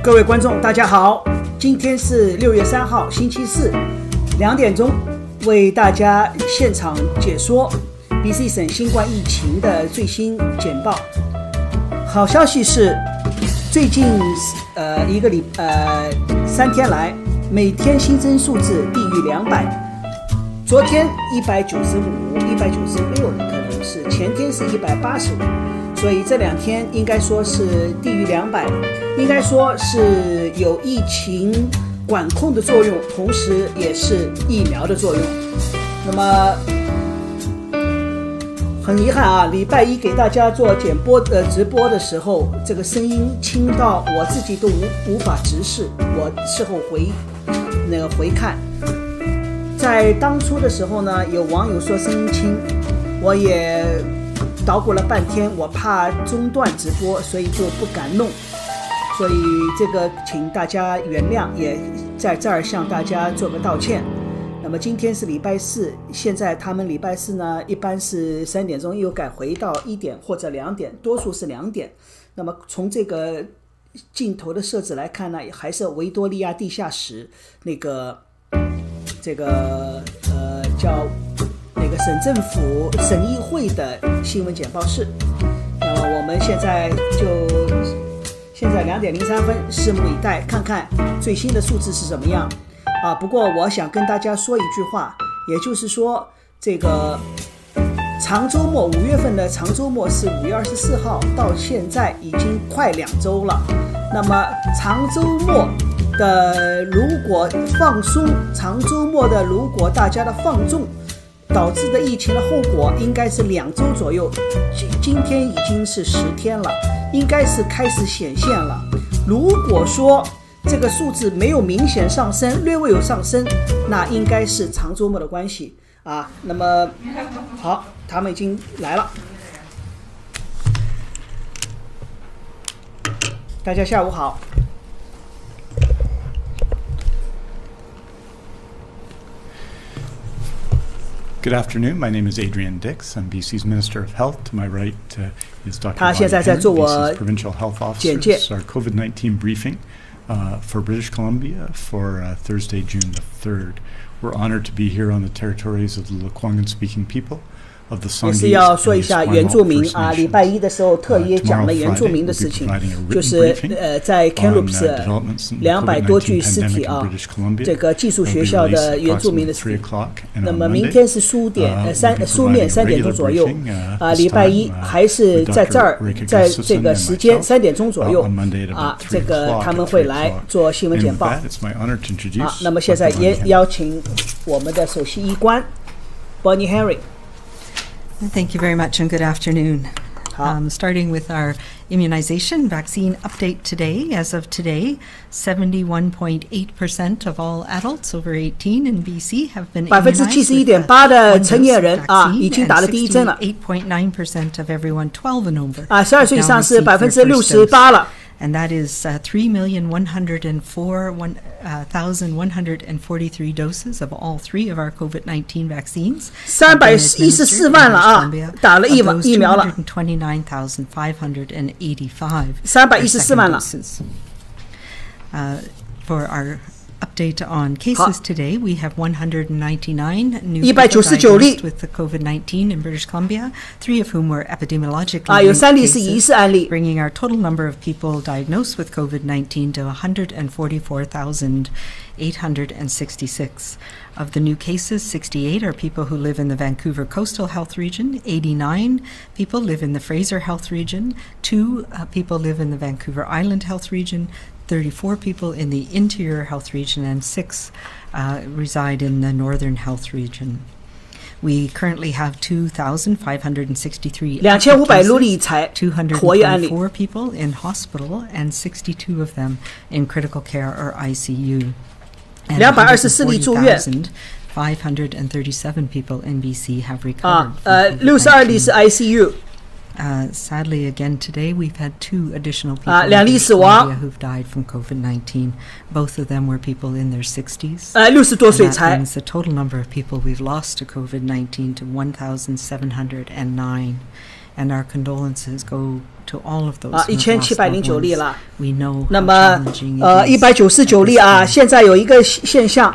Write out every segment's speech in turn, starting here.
各位观众大家好，今天是6月3号星期四2点钟，为大家现场解说 Bc 省新冠疫情的最新简报。好消息是，最近3天来，每天新增数字低于200，昨天195、196的可能是，前天是185。所以这2天应该说是低于200，应该说是有疫情管控的作用，同时也是疫苗的作用。那么很遗憾啊，礼拜一给大家做直播的时候，这个声音轻到我自己都无法直视。我事后回看，在当初的时候呢，有网友说声音轻，我也捣鼓了半天，我怕中断直播，所以就不敢弄，所以这个请大家原谅，也在这儿向大家做个道歉。那么今天是礼拜四，现在他们礼拜四呢，一般是3点钟，又改回到1点或者2点，多数是2点。那么从这个镜头的设置来看呢，还是维多利亚地下室叫那个省政府省议会的新闻简报室。我们现在2点03分，拭目以待，看看最新的数字是什么样啊。不过我想跟大家说一句话，也就是说，这个长周末5月份的长周末是5月24号，到现在已经快2周了。那么长周末的如果放松，长周末的如果大家的放纵导致的疫情的后果，应该是2周左右，今天已经是10天了，应该是开始显现了。如果说这个数字没有明显上升，略微有上升，那应该是长周末的关系啊。那么好，他们已经来了，大家下午好。Good afternoon. My name is Adrian Dix. I'm BC's Minister of Health. To my right is Dr. 他现在在做我 BC's Provincial Health Officer. This is our COVID-19 briefing for British Columbia for Thursday, June the 3rd. We're honored to be here on the territories of the Lekwungen-speaking people.也是要说一下原住民啊，礼拜一的时候特意讲了原住民的事情，就是在 Kamloops 200多具尸体啊，这个寄宿学校的原住民的尸体。那么明天是书面3点钟左右啊，礼拜一还是在这儿，在这个时间3点钟左右啊，这个他们会来做新闻简报啊。那么现在也邀请我们的首席医官 Bonnie Henry。Thank you very much and good afternoon. Starting with our immunization vaccine update today. As of today, 71.8% of all adults over 18 in BC have been immunized with one dose of vaccine, and 68.9% of everyone 12 and over have now received their first dose. And that is 3,104,143 doses of all 3 of our COVID-19 vaccines. 314万了啊，打了疫苗了。229,585 314万了。For our update on cases today, we have 199 new people 199 diagnosed with the COVID-19 in British Columbia, 3 of whom were epidemiologically linked cases, bringing our total number of people diagnosed with COVID-19 to 144,866. Of the new cases, 68 are people who live in the Vancouver Coastal Health Region, 89 people live in the Fraser Health Region, 2 people live in the Vancouver Island Health Region, 34 people in the Interior Health Region, and 6 reside in the Northern Health Region. We currently have 2,563 active cases, 204 people in hospital, and 62 of them in critical care or ICU. And 537 people in BC have recovered. 62例是 ICU。 Sadly, again today, we've had 2 additional people in Colombia who've died from COVID-19. Both of them were people in their 60s. 60多岁才。 That brings the total number of people we've lost to COVID-19 to 1,709. And our condolences go to all of those 1709例了。We know 那么199例啊，现在有一个现象，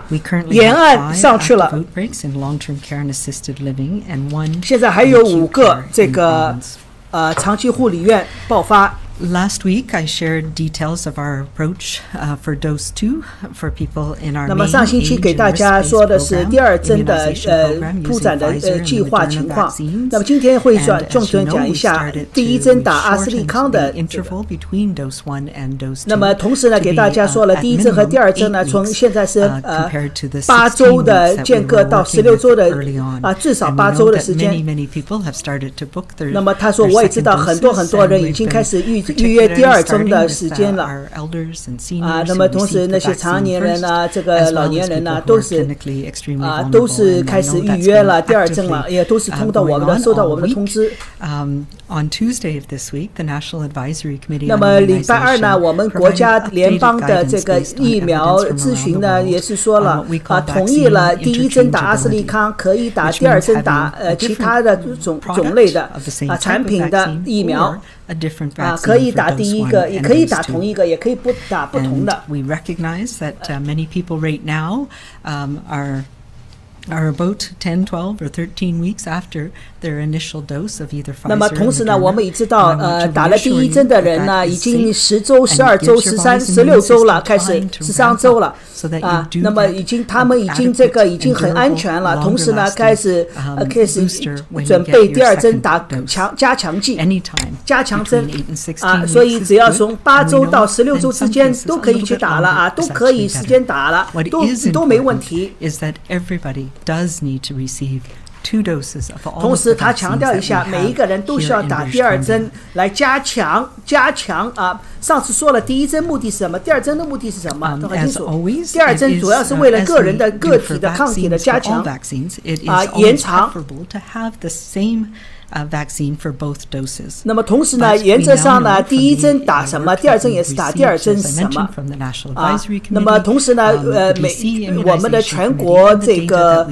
沿岸上去了。现在还有5个这个长期护理院爆发。Last week, I shared details of our approach for dose 2 for people in our 那么上星期给大家说的是第2针的铺展的计划情况。那么今天会重点讲一下第1针打阿斯利康的。那么同时呢，给大家说了第1针和第2针呢，从现在是8周的间隔到16周的至少8周的时间。那么他说我也知道很多人已经开始预约第2针的时间了那么同时那些常年人这个老年人都是开始预约了第2针了，也都是收到我们的通知。On Tuesday of this week, the National Advisory Committee 那么礼拜2呢，我们国家联邦的这个疫苗咨询呢，也是说了同意了第1针打阿斯利康，可以打第2针打其他的种类的产品的疫苗。可以打第1个，也可以打同一个，也可以不打不同的。We recognize that many people right now are about 10, 12, or 13 weeks after their initial dose of either Pfizer or Moderna. 那么同时呢，我们也知道，打了第1针的人呢，已经10周、12周、13、16周了，开始13周了。那么他们已经很安全了。同时呢，开始准备第2针打加强剂、加强针所以只要从8周到16周之间都可以去打了都可以时间打了，都没问题。Does need to receive 2 doses of all 同时他强调一下，每一个人都需要打第2针来加强上次说了第1针目的是什么，第2针的目的是什么，都很清楚。第2针主要是为了个体的抗体的加强延长。vaccine for both doses. 那么同时呢，原则上呢，第1针打什么，第2针也是打第2针是什么那么同时呢，我们的全国这个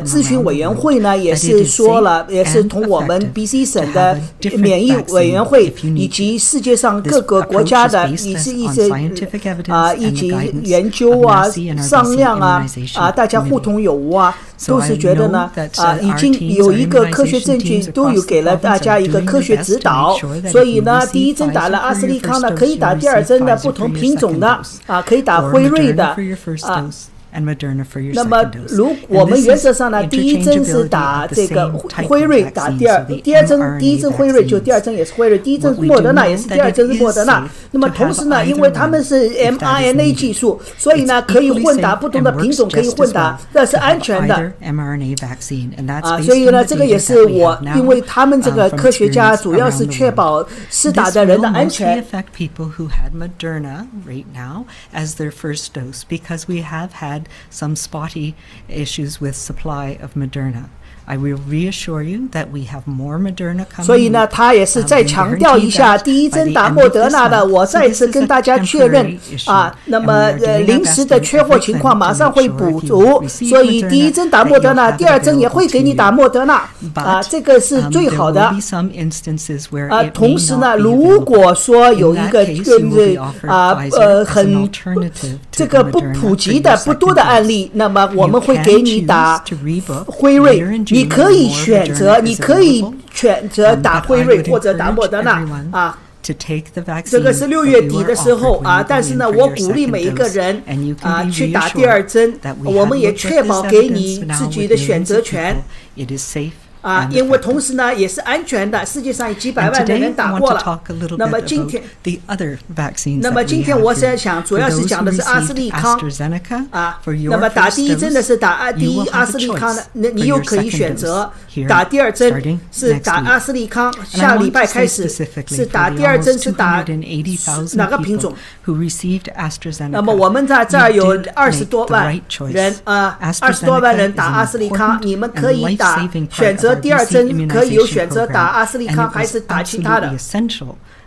咨询委员会呢，也是说了，也是同我们 Bc 省的免疫委员会以及世界上各个国家的一些一起研究商量大家互通有无都是觉得呢已经有一个科学证据，都有给了大家一个科学指导。所以呢，第1针打了阿斯利康呢，可以打第2针的不同品种的可以打辉瑞的那么我们原则上呢，第1针是打这个辉瑞，打第2针，第1针辉瑞就第2针也是辉瑞，第1针莫德纳也是，第2针是莫德纳。那么同时呢，因为他们是 mRNA 技术，所以呢可以混打不同的品种，可以混打，这是安全的所以呢，这个也是因为他们这个科学家主要是确保施打的人的安全。Some spotty issues with supply of Moderna. I will reassure you that we have more Moderna coming. 所以呢，他也是再强调一下，第1针打莫德纳的，我再次跟大家确认那么临时的缺货情况马上会补足，所以第1针打莫德纳，第2针也会给你打莫德纳这个是最好的同时呢，如果说有一个很这个不普及的不多的案例，那么我们会给你打辉瑞。你可以选择打辉瑞或者打莫德纳这个是6月底的时候但是呢，我鼓励每一个人去打第2针，我们也确保给你自己的选择权。因为同时呢也是安全的，世界上有几百万的人打过了。那么今天我想主要是讲的是阿斯利康那么打第1针的是打第1阿斯利康的，你又可以选择打第2针是打阿斯利康，下礼拜开始是打第2针是打哪个品种。那么我们在这儿有20多万人20多万人打阿斯利康，你们可以选择第2针，可以有选择打阿斯利康还是打其他的。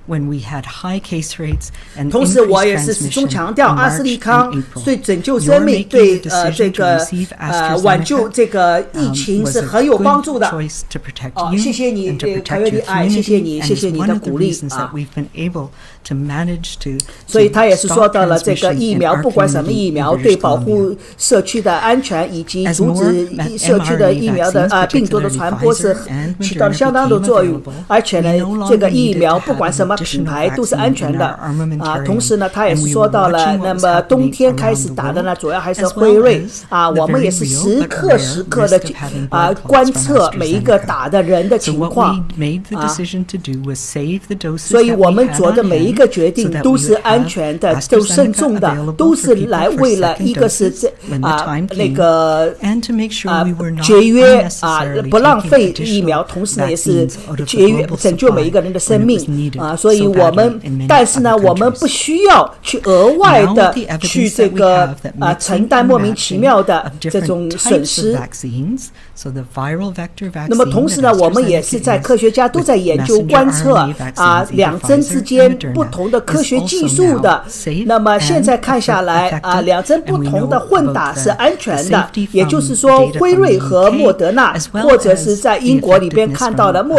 when we had high case rates and 同时，我也 increased 是始终 transmission 强调， in 阿斯 March 利康 and April. 对拯救 You're 生命， making 对 the decision 这 to 个 receive 挽救 AstraZeneca 这个疫情 was 是 a 很有帮助 good 的。 choice to protect you 谢谢你 and to 凯 protect 瑞 your 的爱，谢谢 community, 你， and 谢谢 it's 你 one 的 of the 鼓励 reasons 啊 that。we've been able to manage to 所以他也是说 stop 到了这个 transmission 疫 in 苗， our 不管什么 community 疫 in 苗， British 对保 Columbia. 护社区的安全以及 As 阻 more 止社区的疫苗的 mRNA 病毒的 vaccines, 传播是 particularly Pfizer and 起到了 Moderna 相当的 became 作用 available, 而且呢 we no longer 这个疫 needed 苗 to 不管 have 什么 an 品 additional 牌都是 vaccine 安全 in 的 our armamentarium, 同时呢他也 and 是 we 说 were 到了 watching what 那 was 么冬 happening 天开始 around the 打的呢 world, 主要还是 as 辉 well 瑞 as 我 the 们也 very 是 real 时 but 刻 rare 时刻的 risk of having blood clots 观 from 测每一个 AstraZeneca. 打的人的 So 情 what 况 we made the decision to do was save the doses 所以 that 我 we 们 had 做的 on 每一 hand 个决 so 定 that 都 we 是 would 安 have 全的，都慎 AstraZeneca 重的， available 都 for 是 people 来 for 为了 second 一个是 doses when the time 那 came, 个 and to make sure we were not 节约 unnecessarily 不浪 taking 费疫苗， additional 同时呢也是 vaccines out of the 节约 global 拯救每一个人的 supply 生 when it 命 was needed 所以 so 我们 badly in many 但是呢 other 我们 countries. 不需要去额外 Now 的 with the 去 evidence 这 that we 个 have that mixing 承担 and 莫名其 matching 妙的 of 这 different 种损 types 失 of vaccines, so the viral vector 那么 vaccine 同时 that 呢，我们也 AstraZeneca 是在 is 科学家都 with 在研究 messenger 观测 RNA vaccines, either 两针之 Pfizer 间 and 不同的 Moderna 科 is 学技 also 术 now 的 safe 那么现在 and 看下来 effective, 两针不 and we 同 know 的混 about 打 the 是安全的 safety 也就是 from 说 data 辉 from 瑞 the 和 UK, 莫德纳 as well 或者是 as 在 the 英国里边 effectiveness 看到了 from,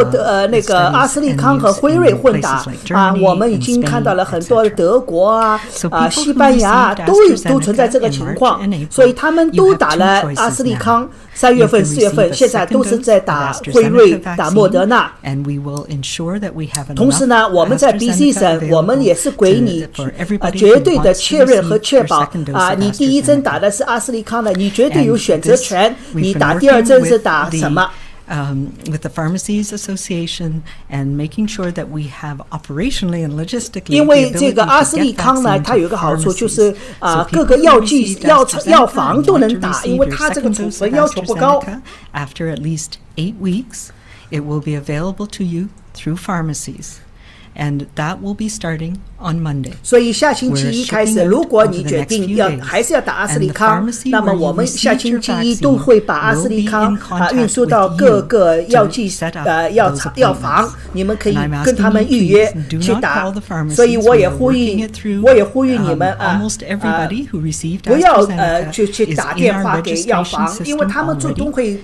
那个 studies 阿斯利 and 康和 use 辉瑞 in 混打 places like Germany 我们已 and 经看到了 Spain, 很多的 etc. 德国 So people 西 who 班牙 received 都存在这个 AstraZeneca 情 in 况 March and April, 所以他们都 you have 打 two 了 choices 阿斯利 now. 康3月份 You can 4月份 receive a 现在都是 second 在 dose 打 of 辉瑞 AstraZeneca 打莫德纳 vaccine, and we will ensure that we have 同时呢 enough 我们在 BC AstraZeneca 省我们也是给 available 你 for everybody 绝对 who 的 wants to 确认和 receive 确 their 保 second dose of 你第一针 AstraZeneca. 打的是阿斯利康的你绝对 And 有选择 this, 权 we've 你 been 打第二 working 针是 with 打 the 什么 with the Pharmacies Association and making sure that we have operationally and logistically 因 the 为这 ability 个 to 阿斯利 get 康呢 vaccine 它有一 to 个好处就 pharmacies. 是 So 各 people 个 who 药剂 received 药 AstraZeneca 房 and 都 want 能 to 打 receive 因为 their 它这个 second 储 dose 存 of 要求不高 AstraZeneca after at least 8 weeks, it will be available to you through pharmacies. And that will be starting on Monday. 所以下星期一开始如果你决定要还是要打阿斯利康那么我们下星期一都会把阿斯利康运输到各个药剂药房你们可以跟他们预约去打所以我也呼吁你们不要去打电话给药房因为他们最终会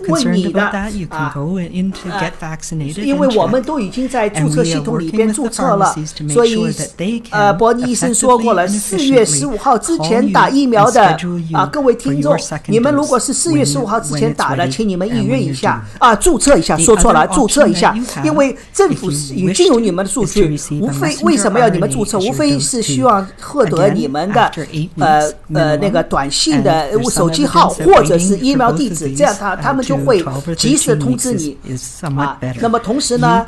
问你的因为我们都已经在注册系统里边注册了所以伯尼医生说过了4月15号之前打疫苗的各位听众你们如果是4月15号之前打的请你们预约一下注册一下说错了注册一下因为政府已经有你们的数据无非为什么要你们注册无非是希望获得你们的那个短信的手机号或者是 email 地址这样他们就会及时通知你那么同时呢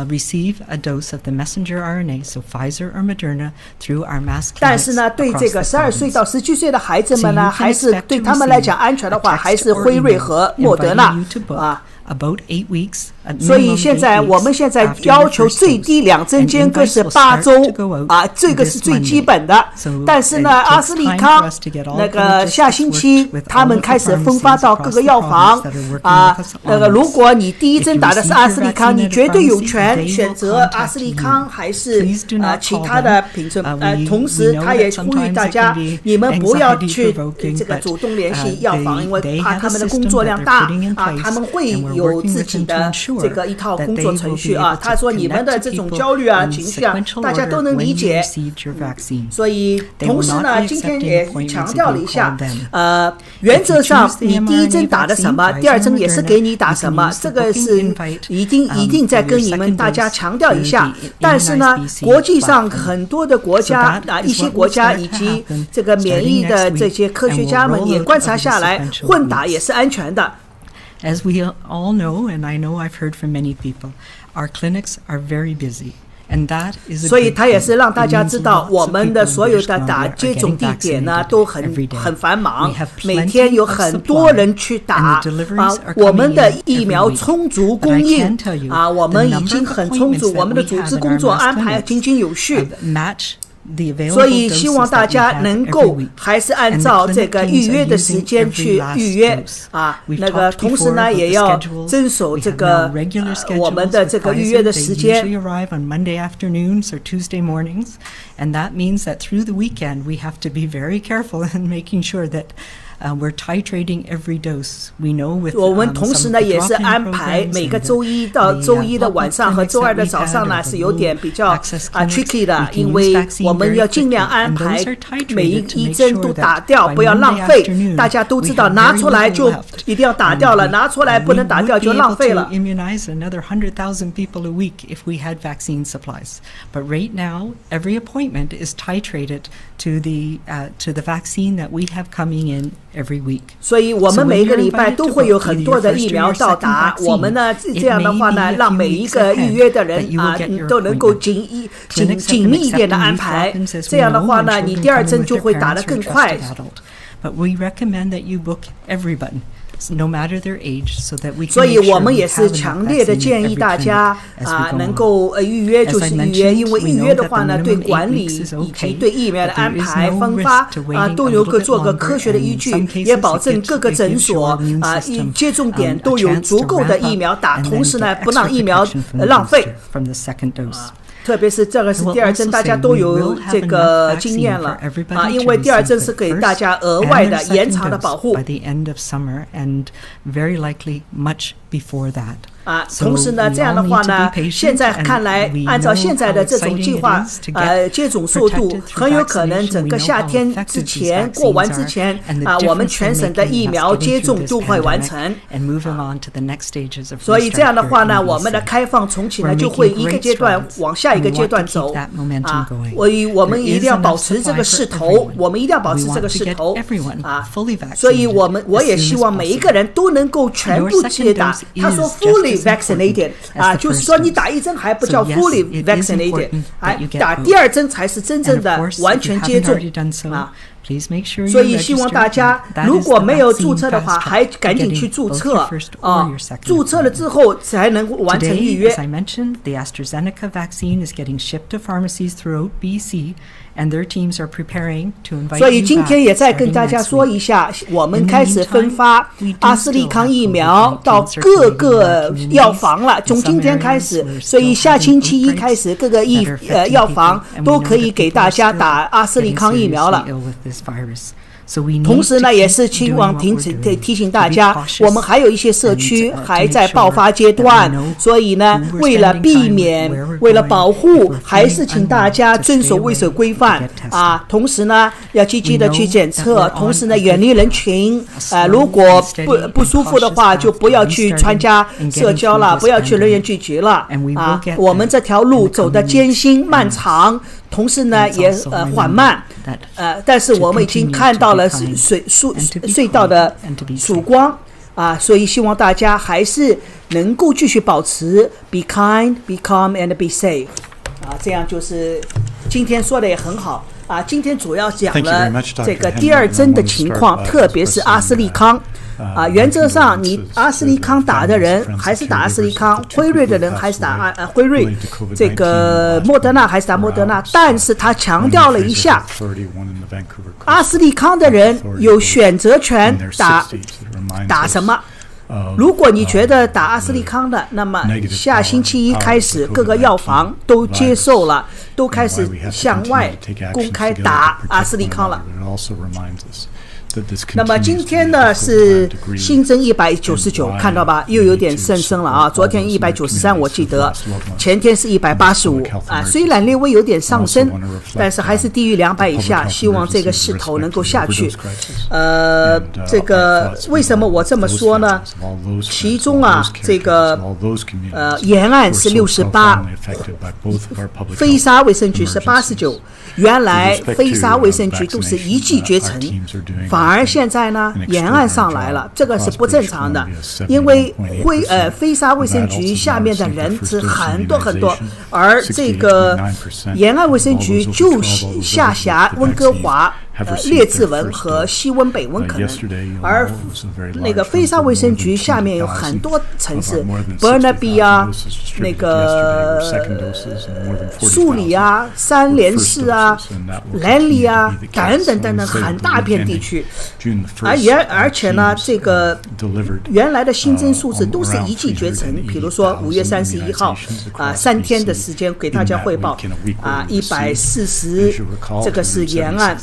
receive a dose of the messenger RNA, so Pfizer or Moderna, through our mass clinics. 但是呢，对这个12岁到17岁的孩子们呢，还是对他们来讲安全的话，还是辉瑞和莫德纳About 8 weeks. 所以现在我们现在要求最低2针间隔是8周这个是最基本的。但是呢，阿斯利康那个下星期他们开始分发到各个药房那个如果你第一针打的是阿斯利康，你绝对有权选择阿斯利康还是其他的品种。同时，他也呼吁大家，你们不要去这个主动联系药房，因为怕他们的工作量大他们会有自己的这个一套工作程序他说你们的这种焦虑情绪大家都能理解所以同时呢今天也强调了一下原则上你第一针打的什么第二针也是给你打什么这个是一定在跟你们大家强调一下但是呢国际上很多的国家一些国家以及这个免疫的这些科学家们也观察下来混打也是安全的As we all know, and I know I've heard from many people, our clinics are very busy. And that is a 所以他也是让大家知道我们的所有的打接种地点呢都很繁忙每天有很多人去打我们的疫苗充足供应我们已经很充足我们的组织工作安排井井有序所以希望大家能够还是按照这个预约的时间去预约啊。那个同时呢，也要遵守这个我们的这个预约的时间。And that means that through the weekend, we have to be very careful in making sure that we're titrating every dose. We know with 我们同时呢也是安排每个周一到周一的晚上和周二的早上呢是有点比较tricky 的，因为我们要尽量安排每一针都打掉，不要浪费。大家都知道，拿出来就一定要打掉了，拿出来不能打掉就浪费了。Immunize another 100,000 people a week if we had vaccine supplies. But right now, every appointment is titrated to the vaccine that we have coming in every week. 所以我们每个礼拜都会有很多的疫苗到达。我们呢这样的话呢，让每一个预约的人都能够紧密一点的安排。这样的话呢，你第二针就会打得更快。But we recommend that you book everyone. No matter their age, so that we can 所以我们也是强烈的建议大家能够预约就是预约，因为预约的话呢，对管理以及对疫苗的安排分发都有做个科学的依据，也保证各个诊所接种点都有足够的疫苗打，同时呢不让疫苗浪费。特别是这个是第二针，大家都有这个经验了因为第二针是给大家额外的延长的保护。同时呢，这样的话呢，现在看来，按照现在的这种计划，接种速度，很有可能整个夏天之前过完之前，我们全省的疫苗接种都会完成。所以这样的话呢，我们的开放重启呢，就会一个阶段往下一个阶段走我们一定要保持这个势头，所以我也希望每一个人都能够全部接打。他说 fully vaccinated 就是说你打一针还不叫 fully vaccinated 打第二针才是真正的完全接种所以希望大家如果没有注册的话，还赶紧去注册注册了之后才能完成预约。 As I mentioned, the AstraZeneca vaccine is getting shipped to pharmacies throughout BC, and their teams are preparing to invite you back. 所以今天也再跟大家说一下，我们开始分发阿斯利康疫苗到各个药房了，从今天开始，所以下星期一开始，各个药房都可以给大家打阿斯利康疫苗了。同时呢，也是希望提醒大家，我们还有一些社区还在爆发阶段，所以呢，为了避免、为了保护，还是请大家遵守卫生规范同时呢，要积极的去检测，同时呢，远离人群如果不舒服的话，就不要去参加社交了，不要去人员聚集了我们这条路走得艰辛漫长。同时呢，也缓慢，但是我们已经看到了隧道的曙光所以希望大家还是能够继续保持 be kind, be calm and be safe 这样就是今天说的也很好今天主要讲了这个第二针的情况，特别是阿斯利康。原则上，你阿斯利康打的人还是打阿斯利康，辉瑞的人还是打辉瑞，这个莫德纳还是打莫德纳。但是他强调了一下，阿斯利康的人有选择权打什么。如果你觉得打阿斯利康的，那么下星期一开始，各个药房都接受了，都开始向外公开打阿斯利康了。那么今天呢是新增199，看到吧？又有点上升了昨天193我记得，前天是185虽然略微有点上升，但是还是低于200以下。希望这个势头能够下去。这个为什么我这么说呢？其中这个沿岸是68，飞沙卫生局是89。原来飞沙卫生局都是一骑绝尘，反而现在呢沿岸上来了，这个是不正常的，因为飞沙卫生局下面的人是很多很多，而这个沿岸卫生局就下辖温哥华列治文和西温北温可能，而那个菲沙卫生局下面有很多城市 ，Burnaby 啊，那个苏里啊、三联市啊、兰利啊等等等等很大片地区，而且呢，这个原来的新增数字都是一骑绝尘，比如说5月31号3天的时间给大家汇报140，这个是沿岸。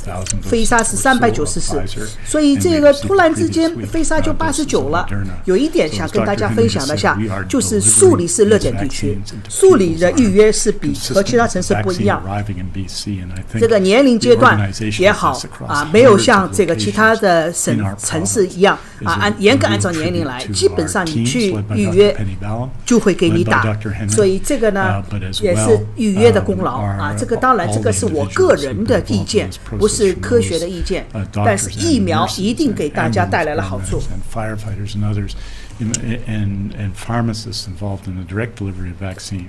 飞沙是394，所以这个突然之间飞沙就89了。有一点想跟大家分享一下，就是素里是热点地区，素里的预约是比和其他城市不一样。这个年龄阶段也好没有像这个其他的城市一样严格按照年龄来，基本上你去预约就会给你打。所以这个呢也是预约的功劳这个当然这个是我个人的意见，不是科学的意见，但是疫苗一定给大家带来了好处。And pharmacists involved in the direct delivery of vaccine,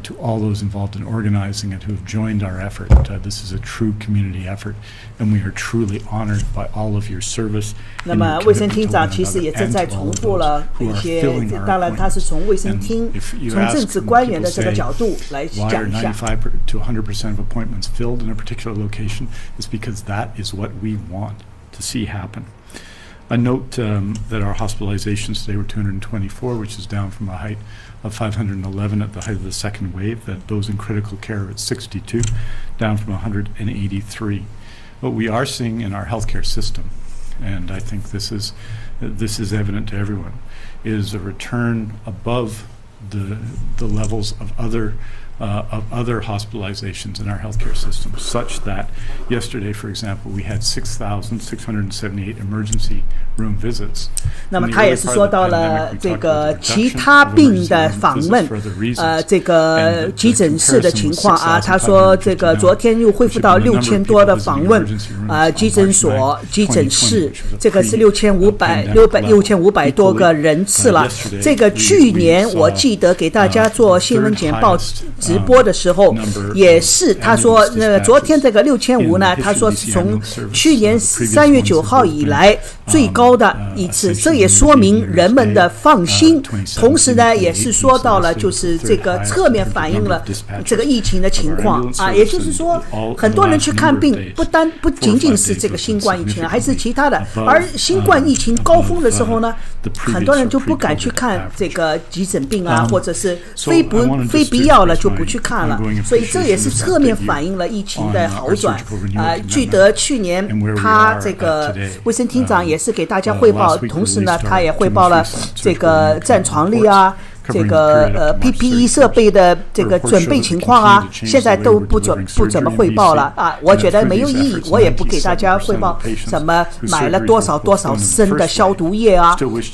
to all those involved in organizing it who have joined our effort. This is a true community effort, and we are truly honored by all of your service. 那么卫生厅长其实也正在重复了一些，当然他是从卫生厅、从政治官员的这个角度来讲一下。95 to 100% of appointments filled in a particular location is because that is what we want to see happen. I note that our hospitalizations today were 224, which is down from a height of 511 at the height of the second wave. That those in critical care are at 62, down from 183. What we are seeing in our healthcare system, and I think this is evident to everyone, is a return above the levels of other hospitalizations in our healthcare system, such that yesterday, for example, we had 6,678 emergency room visits. 那么他也是说到了这个其他病的访问，这个急诊室的情况他说这个昨天又恢复到6000多的访问急诊所、急诊室，这个是6500多个人次了。这个去年我记得给大家做新闻简报直播的时候，也是他说昨天这个6500呢，他说是从去年3月9号以来最高的一次，这也说明人们的放心，同时呢也是说到了就是这个侧面反映了这个疫情的情况也就是说很多人去看病不仅仅是这个新冠疫情还是其他的，而新冠疫情高峰的时候呢，很多人就不敢去看这个急诊病或者是非必要了就不去看了，所以这也是侧面反映了疫情的好转据得去年他这个卫生厅长也是给大家汇报，同时呢他也汇报了这个占床率这个PPE 设备的这个准备情况现在都不怎么汇报了我觉得没有意义，我也不给大家汇报什么买了多少升的消毒液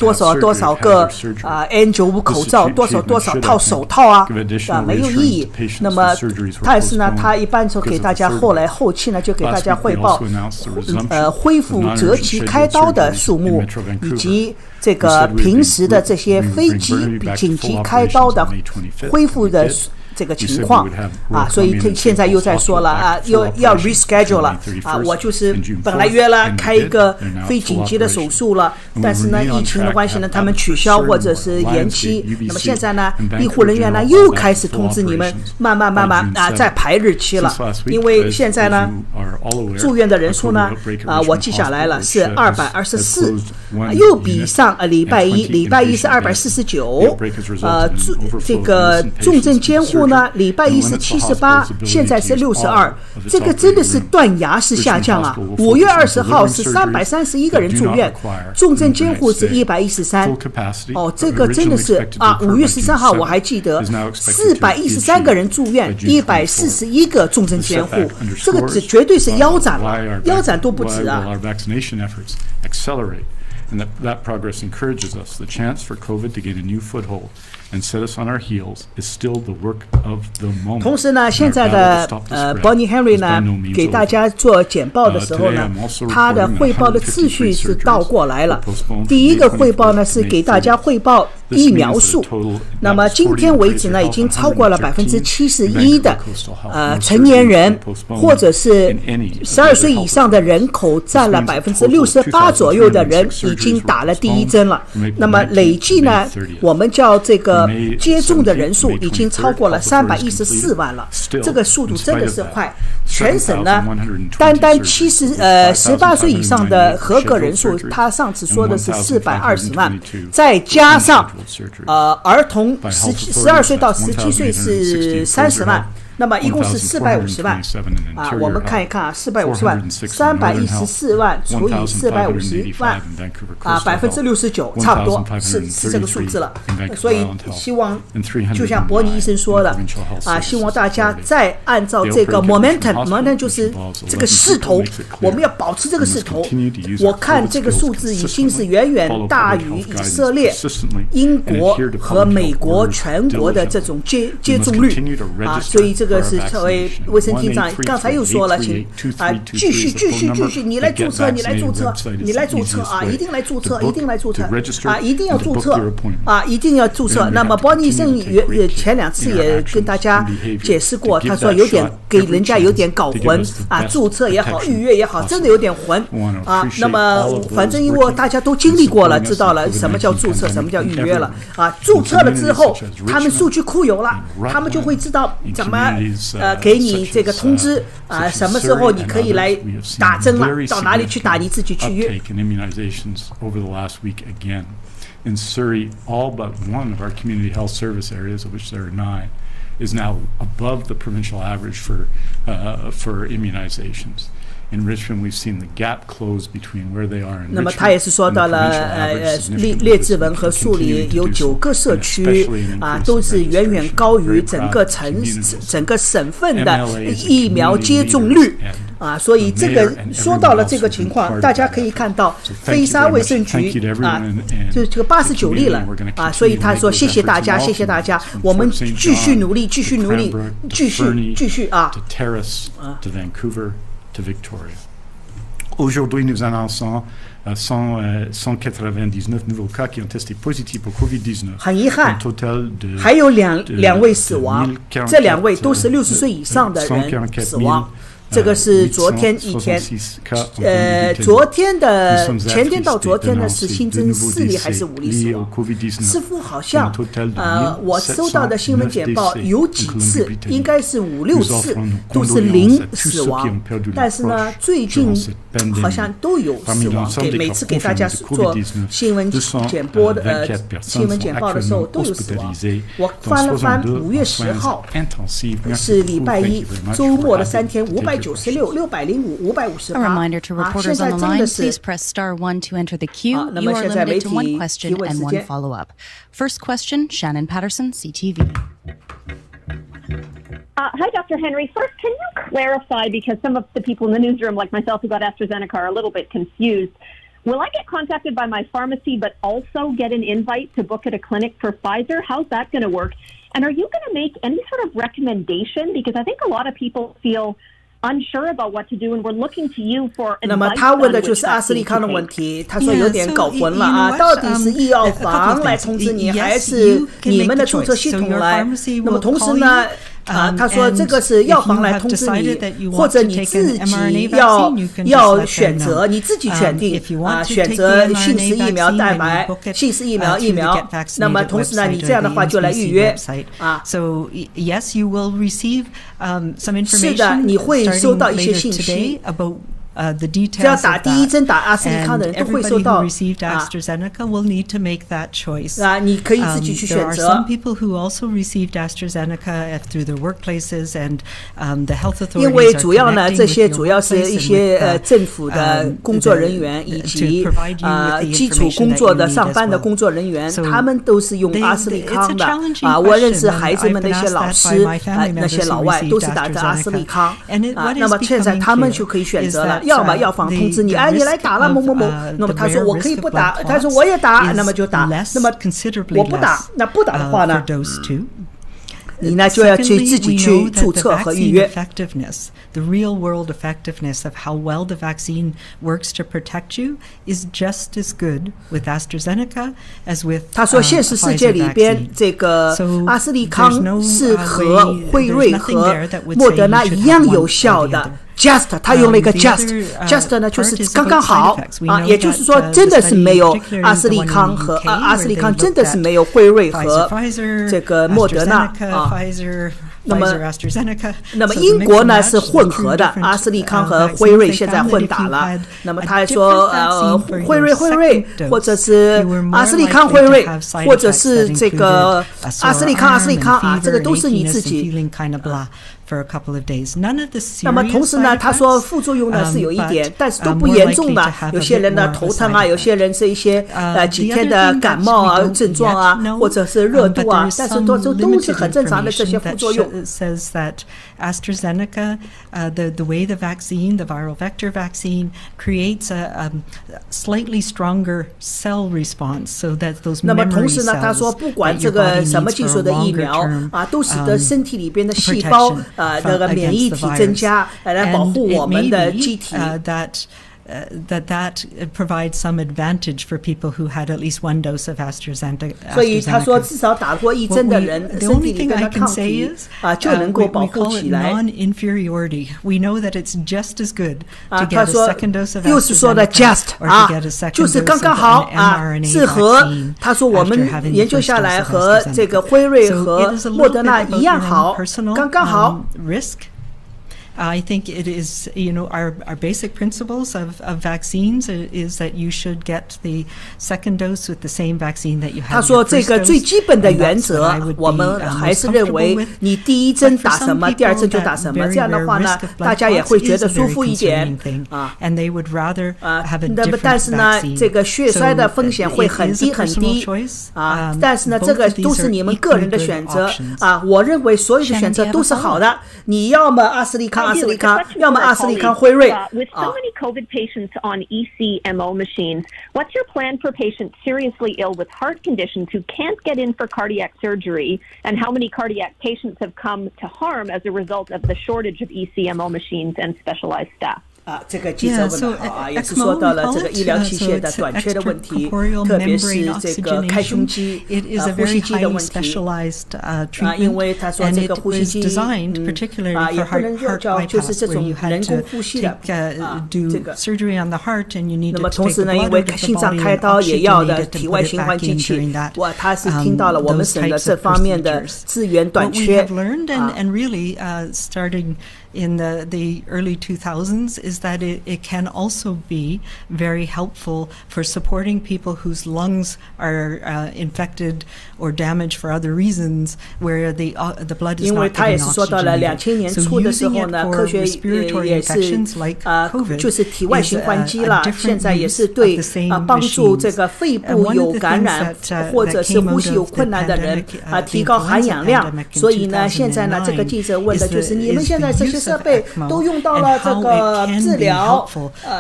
多少个N95 口罩，多少套手套没有意义。那么但是呢他一般就给大家后期呢就给大家汇报恢复择期开刀的数目，以及这个平时的这些非紧急开刀的恢复的这个情况所以现在又在说了要 reschedule 了我就是本来约了开一个非紧急的手术了，但是呢疫情的关系呢他们取消或者是延期，那么现在呢医护人员呢又开始通知你们慢慢在排日期了，因为现在呢住院的人数呢我记下来了是224又比上礼拜一是249这个重症监护呢礼拜一是78，现在是62，这个真的是断崖式下降5月20号是331个人住院，重症监护是113这个真的是5月13号我还记得413个人住院，141个重症监护，这个绝对是腰斩了，腰斩都不止And that progress encourages us. The chance for COVID to gain a new foothold and set us on our heels is still the work of the moment. 同时呢，现在的Bonnie Henry 呢，给大家做简报的时候呢，他的汇报的次序是倒过来了。第一个汇报呢是给大家汇报疫苗数。那么今天为止呢，已经超过了71%的成年人，或者是12岁以上的人口占了68%左右的人已经打了第一针了。那么累计呢，我们叫这个接种的人数已经超过了314万了，这个速度真的是快。全省呢，单18岁以上的合格人数，他上次说的是420万，再加上儿童12岁到17岁是30万。那么一共是450万我们看一看啊，450万，314万除以450万69%，差不多是这个数字了。所以希望就像伯尼医生说的希望大家再按照这个 momentum 就是这个势头，我们要保持这个势头。我看这个数字已经是远远大于以色列、英国和美国全国的这种接种率所以这个是作为卫生厅长刚才又说了，请继续，你来注册，一定来注册，一定要注册那么伯尼医生前2次也跟大家解释过，他说有点给人家有点搞混注册也好，预约也好，真的有点混那么反正因为大家都经历过了，知道了什么叫注册，什么叫预约了注册了之后，他们数据库有了，他们就会知道怎么给你这个通知什么时候你可以来打针了，到哪里去打你自己去约。In Surrey, all but one of our community health service areas, of which there are 9, is now above the provincial average for immunizations. In Richmond, we've seen the gap close between where they are in Richmond. 那么他也是说到了列治文和树里有9个社区都是远远高于整个省份的疫苗接种率所以这个说到了这个情况，大家可以看到菲沙卫生局就这个89例了所以他说谢谢大家，我们继续努力继续to Victoria. Aujourd'hui, nous annonçons 199 nouveaux cas qui ont testé positifs pour COVID-19. 很遗憾，还有两位死亡，这2位都是60岁以上的人死亡。这个是昨天一天，前天到昨天呢是新增4例还是5例死亡？似乎好像我收到的新闻简报有几次，应该是5、6次都是0死亡，但是呢最近好像都有死亡。每次给大家做新闻简报的时候都有死亡。我翻了翻5月10号是礼拜一，周末的3天596、605、558。A reminder to reporters on the line, please press *1 to enter the queue. You are limited to 1 question and 1 follow-up. First question, Shannon Patterson, CTV. Hi, Dr. Henry. First, can you clarify, because some of the people in the newsroom, like myself, who got AstraZeneca are a little bit confused. Will I get contacted by my pharmacy but also get an invite to book at a clinic for Pfizer? How's that going to work? And are you going to make any sort of recommendation? Because I think a lot of people feel unsure about what to do, and we're looking to you for advice. 那么他问的就是阿斯利康的问题，他说有点搞混了到底是医药房来通知你，还是你们的注册系统来？那么同时呢他说这个是药房来通知你，或者你自己要选择，你自己选定选择信使疫苗蛋白、信使疫苗。那么同时呢，你这样的话就来预约So yes, you will receive some information. 是的，你会收到一些信息。只要打第一针打阿斯利康的人都会收到AstraZeneca will need to make that choice. 你可以自己去选择。There are some people who also received AstraZeneca through their workplaces, and the health authorities 因为主要呢，这些主要是一些政府的工作人员以及基础工作的上班的工作人员，他们都是用阿斯利康的我认识孩子们的一些老师那些老外都是打着阿斯利康那么现在他们就可以选择了。要么药房通知你，哎，你来打了某某某，那么他说我可以不打，他说我也打，那么就打，那么我不打，那不打的话呢？你呢就要去自己去注册和预约。The real world effectiveness of how well the vaccine works to protect you is just as good with AstraZeneca as with 他说现实世界里边这个阿斯利康是和辉瑞和莫德纳一样有效的。Just， 他用了一个 just 呢就是刚刚好啊，也就是说真的是没有阿斯利康和阿斯利康真的是没有辉瑞和这个莫德纳啊。那么英国呢是混合的，阿斯利康和辉瑞现在混打了。那么他还说辉瑞或者是阿斯利康辉瑞，或者是这个阿斯利康啊，这个都是你自己。那么同时呢，他说副作用呢是有一点，但是都不严重的。有些人呢头疼啊，有些人是一些几天的感冒啊症状啊，或者是热度啊，但是都是很正常的这些副作用。Says that AstraZeneca, the way the vaccine, the viral vector vaccine, creates a slightly stronger cell response, so that those memory cells. 那么同时呢，他说不管这个什么技术的疫苗啊，都使得身体里边的细胞那个免疫体增加，来保护我们的机体。That provides some advantage for people who had at least one dose of AstraZeneca. 所以他说，至少打过一针的人，身体里面的抗体就能够保护起来。Non-inferiority. We know that it's just as good to get a second dose of AstraZeneca 又是说的 just 就是刚刚好是和他说我们研究下来和这个辉瑞和莫德纳一样好，刚刚好。I think it is, our basic principles of vaccines is that you should get the second dose with the same vaccine that you had. 他说这个最基本的原则，我们还是认为你第一针打什么，第二针就打什么，这样的话呢，大家也会觉得舒服一点啊。And they would rather have a different vaccine. 那么但是呢，这个血栓的风险会很低很低啊。但是呢，这个都是你们个人的选择啊。我认为所有的选择都是好的。你要么阿斯利康，要么阿斯利康辉瑞。With so many COVID patients on ECMO machines, what's your plan for patients seriously ill with heart conditions who can't get in for cardiac surgery, and how many cardiac patients have come to harm as a result of the shortage of ECMO machines and specialized staff? 这个记者问得好啊，也是说到了这个医疗器械的短缺的问题，特别是这个开胸机、呼吸机的问题因为他说这个呼吸机也不能叫就是这种人工呼吸的这个。那么同时呢，因为心脏开刀也要的体外循环机器，他是听到了我们省的这方面的资源短缺。In the early 2000s is that it can also be very helpful for supporting people whose lungs are infected or damaged for other reasons, where the blood is not getting oxygenated. So using it for respiratory infections like COVID 就是体外循环机了，现在也是对帮助这个肺部有感染或者是呼吸有困难的人提高含氧量。所以呢，现在呢，这个记者问的就是你们现在这些设备都用到了这个治疗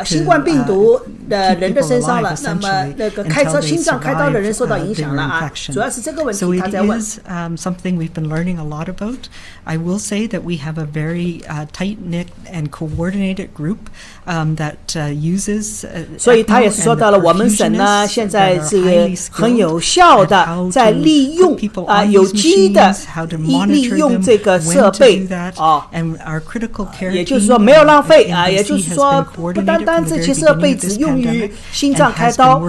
新冠病毒的人的身上了，那么那个心脏开刀的人受到影响了啊，主要是这个问题他在问。So it is something we've been learning a lot about. I will say that we have a very tight-knit and coordinated group that uses. 所以他也是说到了，我们省呢现在是很有效的在利用有机的利用这个设备也就是说没有浪费也就是说不单单这些设备只用于心脏开刀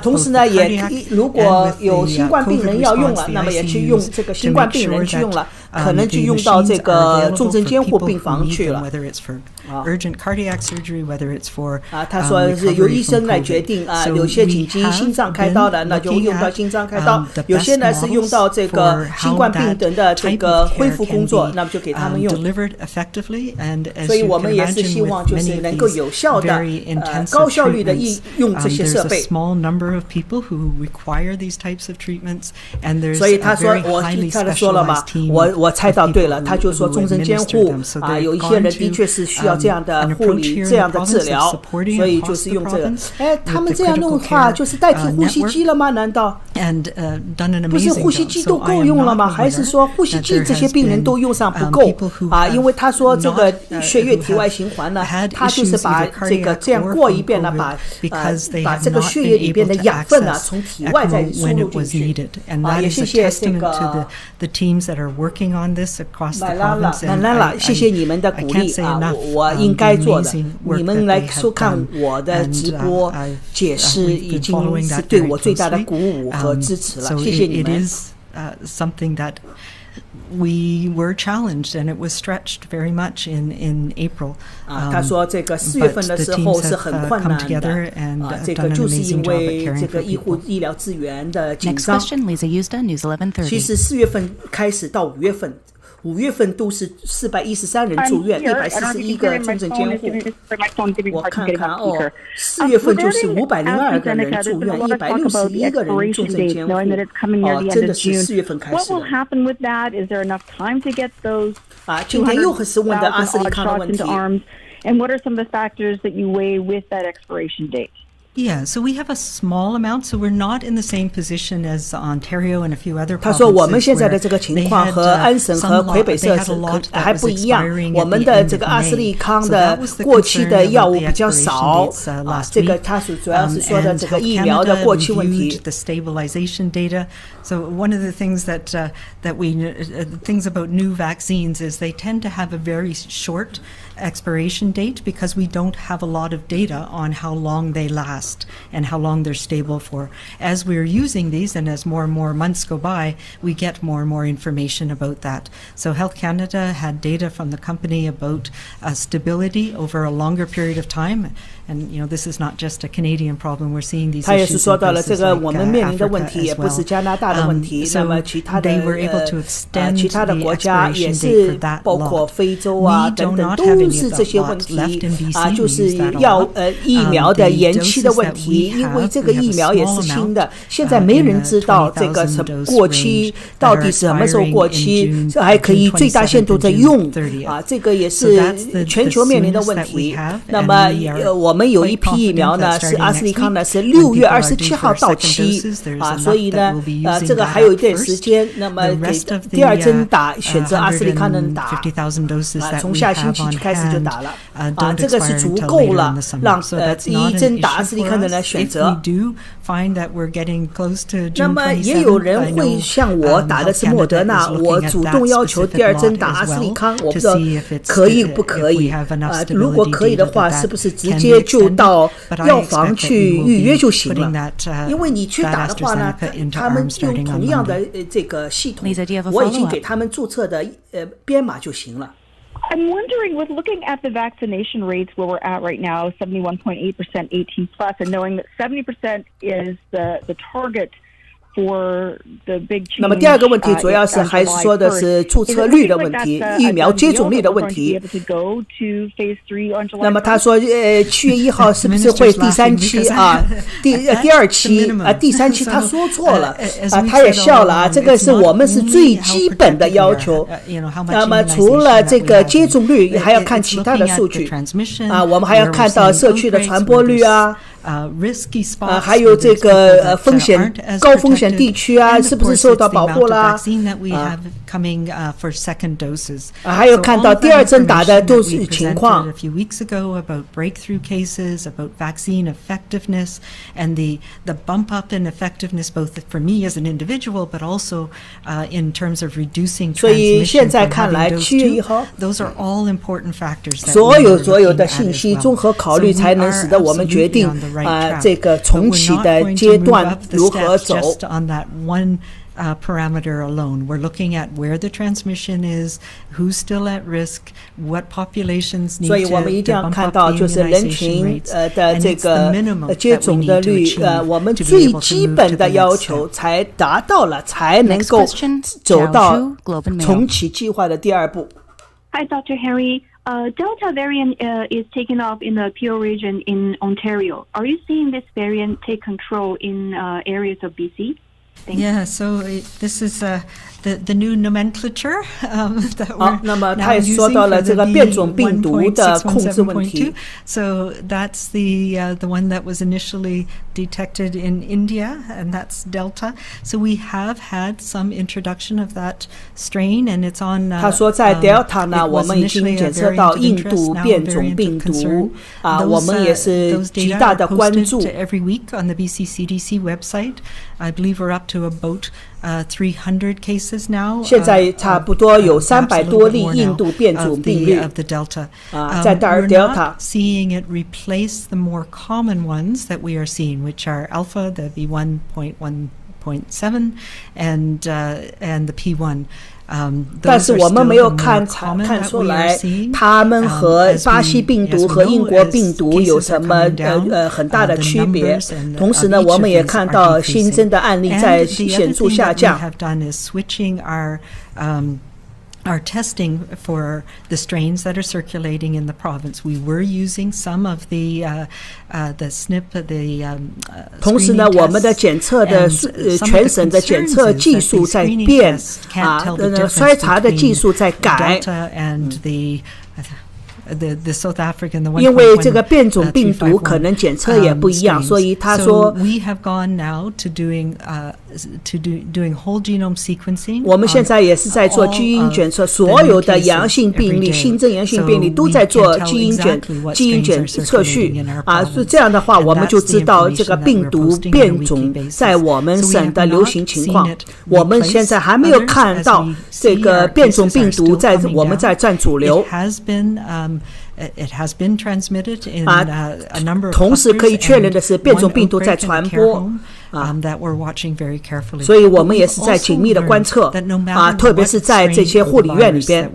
同时呢也如果有新冠病人要用了，那么也去用这个新冠病人去用了，可能就用到这个重症监护病房去了。Urgent cardiac surgery, whether it's for 他说是由医生来决定有些紧急心脏开刀的，那就用到心脏开刀；有些呢是用到这个新冠病人的这个恢复工作，那么就给他们用。所以我们也是希望就是能够有效的高效率的用这些设备。所以他说他说了嘛，我猜到对了，他就说重症监护有一些人的确是需要这样的护理、这样的治疗，所以就是用这个。他们这样弄的话，就是代替呼吸机了吗？难道不是呼吸机都够用了吗？还是说呼吸机这些病人都用上不够因为他说这个血液体外循环呢，他就是把这个这样过一遍呢，把这个血液里边的养分呢从体外再输入进去。也谢谢这个兰拉，谢谢你们的鼓励我应该做的。你们来收看我的直播解释，已经是对我最大的鼓舞和支持了。谢谢你们。We were challenged and it was stretched very much in April. 他说这个4月份的时候是很困难的这个就是因为这个医疗资源的紧张。其实4月份开始到5月份。5月份都是413人住院，141个重症监护。我看看4月份就是502个人住院，161个人重症监护。真的是4月份开始的。今天又是问的阿斯利康的问题。And what are some of the factors that you weigh with that expiration date? Yeah, so we have a small amount, so we're not in the same position as Ontario and a few other provinces. 他说我们现在的这个情况和安省和魁北克还不一样，我们的这个阿斯利康的过期的药物比较少这个他主要是说的这个疫苗的过期问题。The stabilization data. So one of the things that things about new vaccines is they tend to have a very short expiration date because we don't have a lot of data on how long they last and how long they're stable for. As we're using these and as more and more months go by, we get more and more information about that. So Health Canada had data from the company about stability over a longer period of time. And you know, this is not just a Canadian problem. We're seeing these issues in places like 他也是说到了这个我们面临的问题，也不是加拿大的问题。那么其他的其他的国家也是，包括非洲等等，都是这些问题就是疫苗的延期的问题。因为这个疫苗也是新的，现在没人知道这个过期到底什么时候过期，还可以最大限度的用这个也是全球面临的问题。那么我们有一批疫苗呢，是阿斯利康呢，是6月27号到期所以呢，这个还有一段时间。那么给第二针打，选择阿斯利康能打从下星期开始就打了这个是足够了，让第一针打阿斯利康的人选择。那么也有人会像我打的是莫德纳，我主动要求第二针打阿斯利康，我不知道可以不可以如果可以的话，是不是直接就到药房去预约就行了？因为你去打的话呢，他们用同样的这个系统，我已经给他们注册的编码就行了。I'm wondering, with looking at the vaccination rates where we're at right now, 71.8% 18 plus, and knowing that 70% is the target for the big change. 那么第二个问题主要是还是说的是注册率的问题，疫苗接种率的问题。那么他说7月1号是不是会第3期第2期第3期他说错了他也笑了这个是我们是最基本的要求。那么除了这个接种率，还要看其他的数据我们还要看到社区的传播率还有这个高风险地区是不是受到保护啦还有看到第二针打的都是情况。A few weeks ago about breakthrough cases, about vaccine effectiveness, and the bump up in effectiveness, both for me as an individual, but also in terms of reducing transmission. 所以现在看来7月1号 those are all important factors. 所有的信息综合考虑，才能使得我们决定这个重启的阶段如何走。Parameter alone. We're looking at where the transmission is, who's still at risk, what populations need to bump up the immunization rates. 所以我们一定要看到就是人群的这个接种的率我们最基本的要求才达到了，才能够走到重启计划的第2步。Hi, Dr. Henry. Delta variant is taking off in the Peel region in Ontario. Are you seeing this variant take control in areas of BC? Yeah, so this is the new nomenclature that we're 那么 now 他也 using 说到 for 了 the 这个变种病毒的控制问题。 B1.617.2. So that's the one that was initially detected in India, and that's Delta. So we have had some introduction of that strain, and it's on. 他说在 Delta 呢，我们已经检测到印度变种病毒我们也是极大的关注。 Every week on the BC CDC website, I believe we're up to about 300 cases now. 现在差不多有300多例印度变种病例 of the Delta. 在 Delta. We're not seeing it replace the more common ones that we are seeing, which are Alpha, the B1.1.7, and the P1. 但是我们没有看出来它们和巴西病毒和英国病毒有什么很大的区别。同时呢，我们也看到新增的案例在显著下降。 Our testing for the strains that are circulating in the province. We were using some of the SNP, the 同时呢，我们的检测的全省的检测技术在变筛查的技术在改。 The South African, the 因为这个变种病毒可能检测也不一样，所以他说 we have gone now to doing whole genome sequencing. 我们现在也是在做基因检测，所有的阳性病例、新增阳性病例都在做基因测序所以这样的话，我们就知道这个病毒变种在我们省的流行情况。我们现在还没有看到这个变种病毒在我们在占主流。 It has been transmitted in a number of 同时可以确认的是，变种病毒在传播。 that we're watching very carefully. 所以我们也是在紧密的观测特别是在这些护理院里边。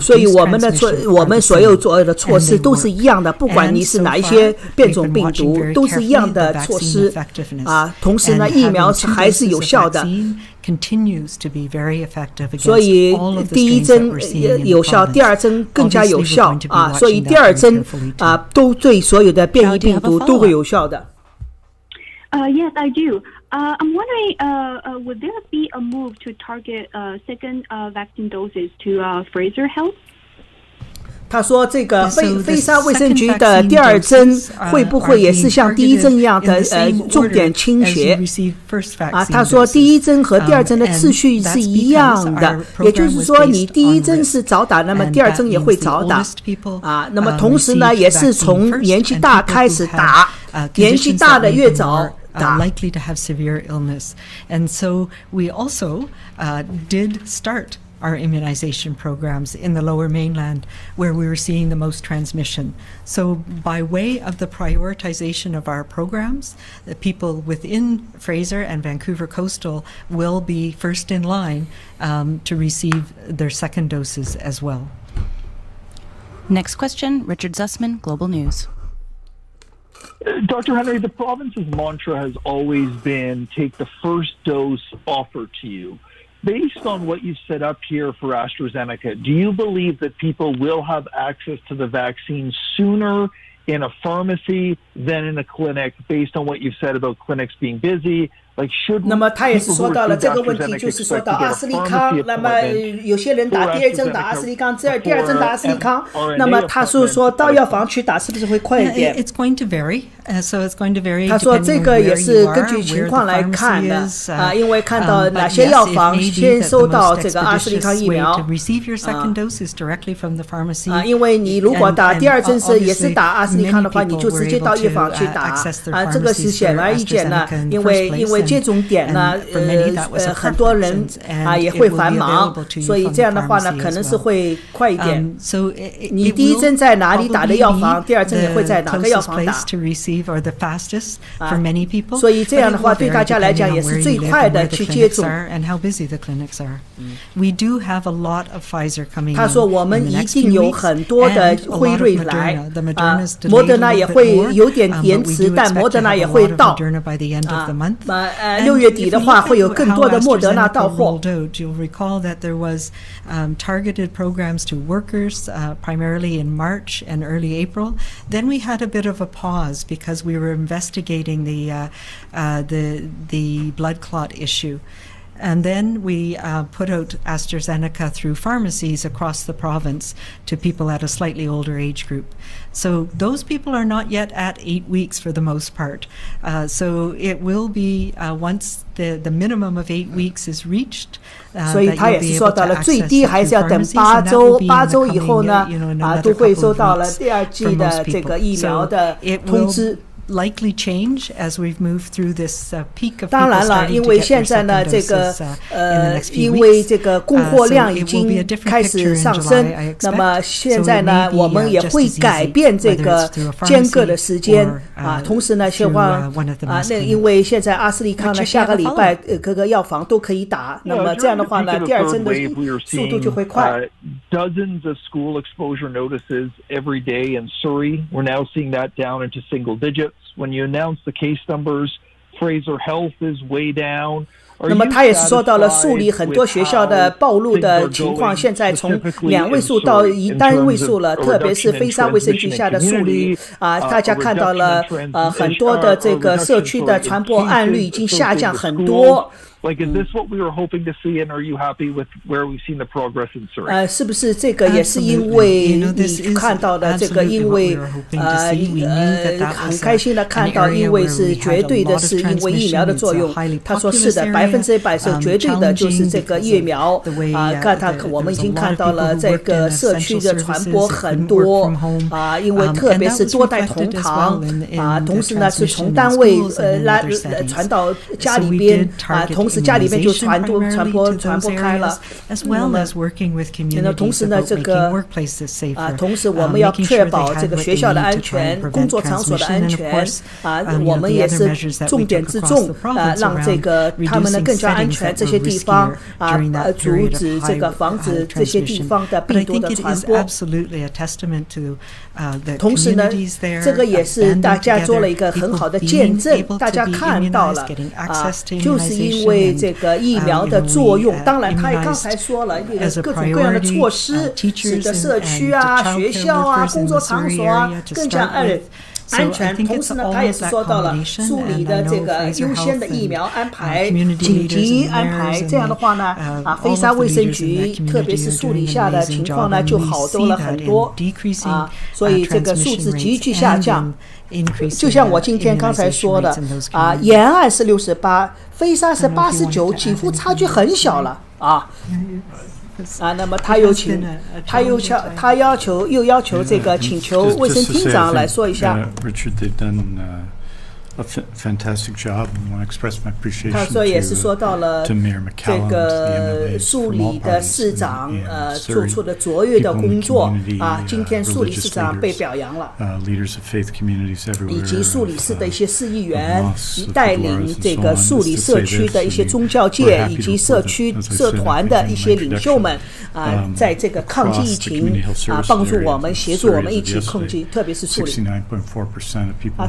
所以我们所有做的措施都是一样的，不管你是哪一些变种病毒，都是一样的措施同时呢，疫苗还是有效的。 所以第一针有效，第二针更加有效所以第二针都对所有的变异病毒都会有效的。 Yes, I do. I'm wondering, would there be a move to target second vaccine doses to Fraser Health? 他说：“这个菲沙卫生局的第二针会不会也是像第一针一样的重点倾斜？他说第一针和第二针的次序是一样的，也就是说你第一针是早打，那么第二针也会早打那么同时呢，也是从年纪大开始打，年纪大的越早。” likely to have severe illness. And so we also did start our immunization programs in the Lower Mainland, where we were seeing the most transmission. So by way of the prioritization of our programs, the people within Fraser and Vancouver Coastal will be first in line to receive their second doses as well. Next question, Richard Zussman, Global News. Dr. Henry, the province's mantra has always been take the first dose offered to you. Based on what you've set up here for AstraZeneca, do you believe that people will have access to the vaccine sooner in a pharmacy than in a clinic, based on what you've said about clinics being busy? Like, should 那么他也是说到了这个问题，就是说到阿斯利康，那么有些人打第二针打阿斯利康，第二针打阿斯利康，那么他说到药房去打是不是会快一点 ？It's going to vary, so it's going to vary. 他说这个也是根据情况来看的因为看到哪些药房先收到这个阿斯利康疫苗因为你如果打第二针是也是打阿斯利康的话，你就直接到药房去打这个是显而易见的，因为接种点呢很多人也会繁忙，所以这样的话呢可能是会快一点。你第一针在哪里打的药房，第二针也会在哪个药房打，所以这样的话对大家来讲也是最快的去接种。他说我们一定有很多的辉瑞来莫德纳也会有点延迟，但莫德纳也会到6月底的话会有更多的莫德纳到货。You'll recall that there was targeted programs to workers primarily in March and early April. Then we had a bit of a pause because we were investigating the blood clot issue. And then we put out AstraZeneca through pharmacies across the province to people at a slightly older age group. So those people are not yet at 8 weeks for the most part. So it will be once the minimum of 8 weeks is reached, 所以他也是说到了最低还是要等8周以后呢，都会收到了第二剂的这个疫苗的通知。Likely change as we've moved through this peak of 当然了，因为现在呢，这个因为这个供货量已经开始上升，那么现在呢，我们也会改变这个间隔的时间啊。同时呢，希望那因为现在阿斯利康呢，下个礼拜各个药房都可以打，那么这样的话呢，第二针的速度就会快。Dozens of school exposure notices every day in Surrey. We're now seeing that down into single digits. When you announce the case numbers, Fraser Health is way down. 那么他也是说到了树立很多学校的暴露的情况，现在从2位数到单位数了，特别是菲沙卫生局下的树立大家看到了很多的这个社区的传播案率已经下降很多。Like, is this what we were hoping to see, and are you happy with where we've seen the progress in Surrey? 是不是这个也是因为你看到的这个，因为很开心的看到，因为是绝对的是因为疫苗的作用。他说是的，100%是绝对的，就是这个疫苗我们已经看到了这个社区的传播很多因为特别是多代同堂同时呢是从单位传到家里边同时家里面就传播开了。同时呢，这个同时我们要确保这个学校的安全、工作场所的安全我们也是重点之重让这个他们呢更加安全，这些地方阻止这个防止这些地方的病毒的传播。同时呢，这个也是大家做了一个很好的见证，大家看到了就是因为这个疫苗的作用。当然他也刚才说了各种各样的措施使得社区学校工作场所更加安全。同时呢，他也是说到了梳理的这个优先的疫苗安排、紧急安排。这样的话呢，菲沙卫生局特别是梳理下的情况呢就好多了很多所以这个数字急剧下降。就像我今天刚才说的沿岸是68，菲沙是89，几乎差距很小了那么他要求这个请求卫生厅长来说一下。Richard, they've done a fantastic job, and I want to express my appreciation 他说也是说到了 to Mayor McCallum, 这个树里的市长做出的卓越的工作今天树里市长被表扬了以及树里市的一些市议员带领这个树里社区的一些宗教界以及社区社团的一些领袖们在这个抗击疫情帮助我们协助我们一起控制，特别是树里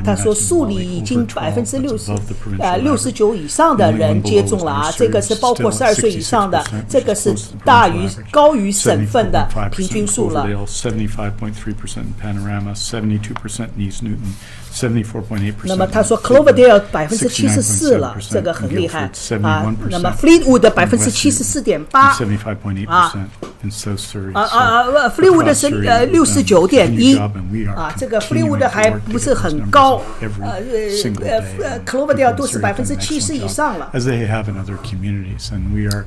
他说树里已经69%以上的人接种了这个是包括12岁以上的，这个是高于省份的平均数了。那么他说 Cloverdale 74%了，这个很厉害那么 Fleetwood 74.8%Fleetwood 是69.1%这个 Fleetwood 还不是很高Cloverdale 都是70%以上了。As they have in other communities, and we are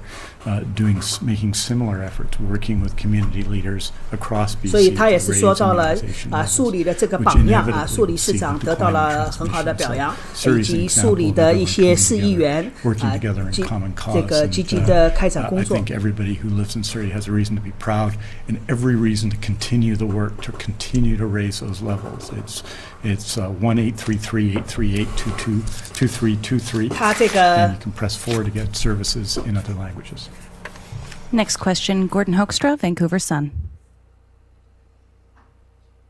making similar efforts, working with community leaders across BC. 所以他也是说到了树里的这个榜样树里市长得到了很好的表扬，以及树里的一些市议员这个积极的开展工作。I think everybody who lives in Surrey has a reason to be proud and every reason to continue the work, to continue to raise those levels. It's 1-833-838-2223. And you can press 4 to get services in other languages. Next question, Gordon Hoekstra, Vancouver Sun.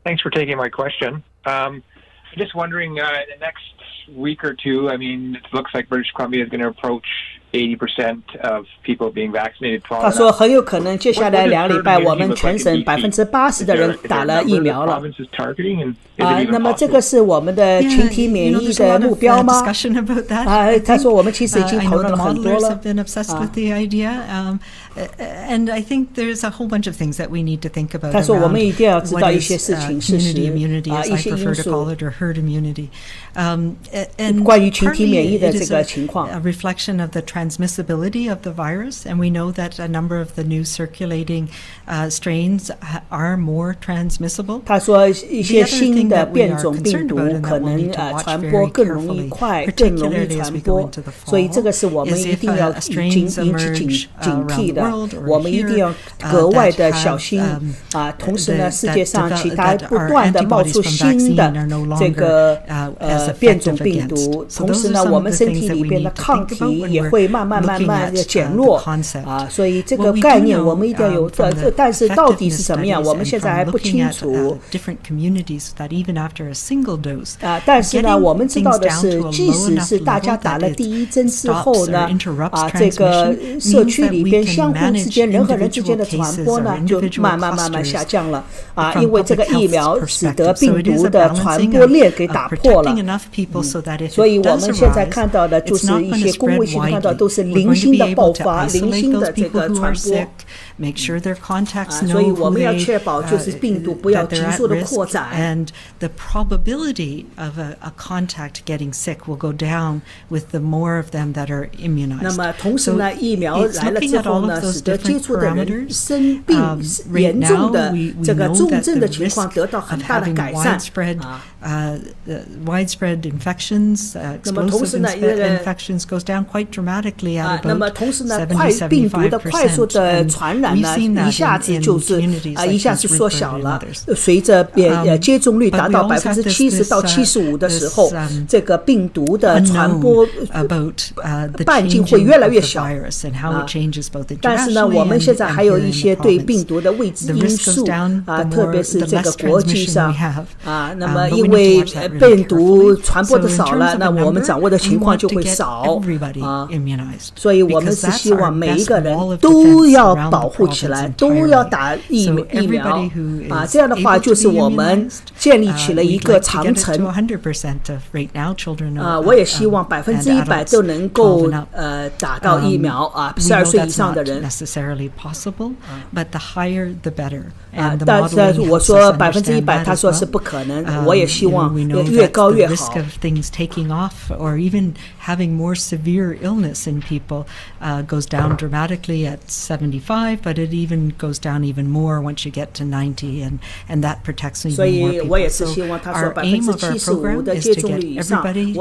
Thanks for taking my question. I'm just wondering, in the next week or two, I mean, it looks like British Columbia is going to approach 80% of people being vaccinated. 他说很有可能接下来2礼拜，我们全省80%的人打了疫苗了。那么这个是我们的群体免疫的目标吗？他说我们其实已经讨论了很多了。And I think there's a whole bunch of things that we need to think about. 他说我们一定要知道一些事情，事实 immunity, as I prefer to call it, or herd immunity. And 关于群体免疫的这个情况。A reflection of the transmissibility of the virus, and we know that a number of the new circulating strains are more transmissible. 他说一些新的变种病毒可能传播更容易快，更容易传播，所以这个是我们一定要引起警惕的。我们一定要格外的小心同时呢，世界上其他不断的冒出新的这个变种病毒，同时呢，我们身体里边的抗体也会慢慢的减弱所以这个概念我们一定要有但是到底是怎么样，我们现在还不清楚。但是呢，我们知道的是，即使是大家打了第一针之后呢，这个社区里边相互之间人和人之间的传播呢，就慢慢下降了因为这个疫苗使得病毒的传播链给打破了所以我们现在看到的就是一些公卫性看到都是零星的爆发，零星的这个传播。所以我们要确保就是病毒不要急速的扩展。And the probability of a contact getting sick will go down with the more of them that are immunized. 那么同时呢，疫苗来了之后呢，使得接触的人生病严重的这个重症的情况得到很大的改善。widespread infections, explosive infections goes down quite dramatically at about 那么同时呢，病毒的快速的传染呢，一下子就是一下子缩小了。随着接种率达到70%到75%的时候，这个病毒的传播半径会越来越小。但是呢，我们现在还有一些对病毒的未知因素特别是这个国际上那么因为病毒传播的少了，那我们掌握的情况就会少所以我们是希望每一个人都要保护起来，都要打疫苗这样的话就是我们建立起了一个长城我也希望100%都能够打到疫苗12岁以上的人但是我说100%他说是不可能我也希望越高越好 or even having more severe illness in people goes down dramatically at 75, but it even goes down even more once you get to 90, and that protects even more people. So our aim of our program is to get everybody to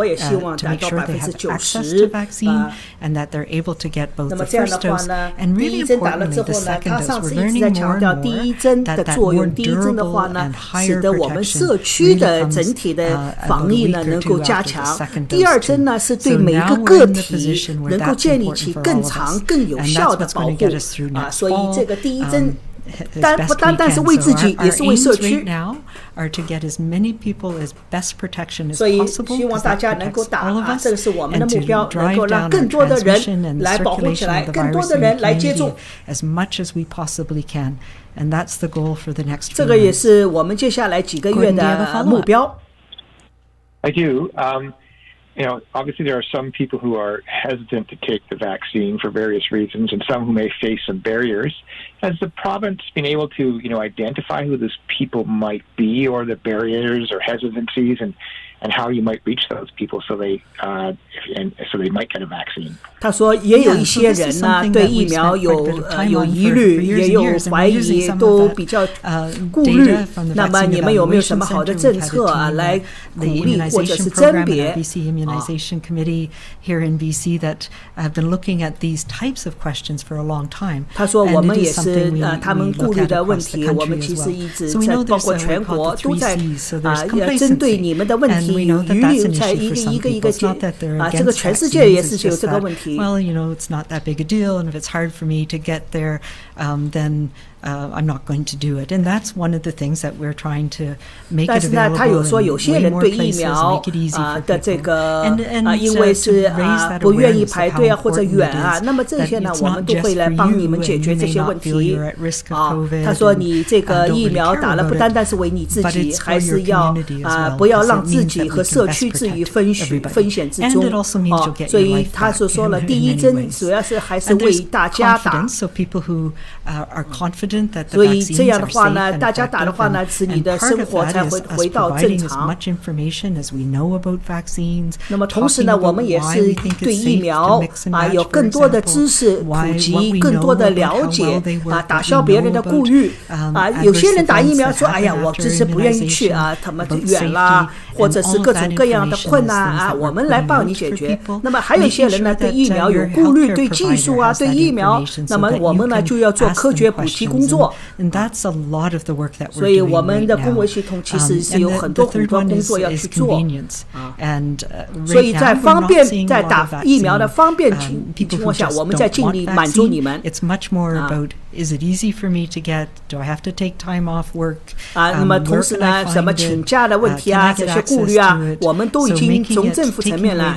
make sure they have access to vaccine and that they're able to get both the first dose and really importantly the second dose. We're learning more and more that more durable and higher protection really comes 防疫呢能够加强，第二针呢是对每一个个体能够建立起更长更有效的保护所以这个第一针不单单是为自己也是为社区所以希望大家能够打这个是我们的目标能够让更多的人来保护起来更多的人来接种这个也是我们接下来几个月的目标I do. Obviously there are some people who are hesitant to take the vaccine for various reasons and some who may face some barriers. Has the province been able to, identify who those people might be or the barriers or hesitancies and how you might reach those people so they might get a vaccine? 他说也有一些人呢对疫苗有疑虑也有怀疑都比较顾虑那么你们有没有什么好的政策来鼓励或者是甄别 BC Immunization Committee here in BC that have been looking at these types of questions for a long time. 他说我们也是他们顾虑的问题我们其实一直在包括全国都在针对你们的问题疑虑在一个这个全世界也是有这个问题Well, it's not that big a deal, and if it's hard for me to get there, then I'm not going to do it. And that's one of the things that we're trying to make it available. 但是呢，他有说有些人对疫苗的这个因为是不愿意排队啊或者远啊，那么这些呢，我们都会来帮你们解决这些问题。他说你这个疫苗打了不单单是为你自己，还是要不要让自己和社区置于风险之中。所以他所说了，第一针主要是还是为大家打。所以这样的话呢，大家打的话呢，使你的生活才会回到正常。那么同时呢，我们也是对疫苗有更多的知识普及，更多的了解打消别人的顾虑有些人打疫苗说，哎呀，我只是不愿意去他们远啦，或者是各种各样的困难我们来帮你解决。那么还有一些人呢，对疫苗有顾虑，对技术对疫苗，那么我们呢就要做科学普及工作。所以我们的公卫系统其实是有很多工作要去做所以在方便，在打疫苗的方便情况下，我们在尽力满足你们。Is it easy for me to get? Do I have to take time off work? 那么同时呢，什么请假的问题这些顾虑我们都已经从政府层面呢，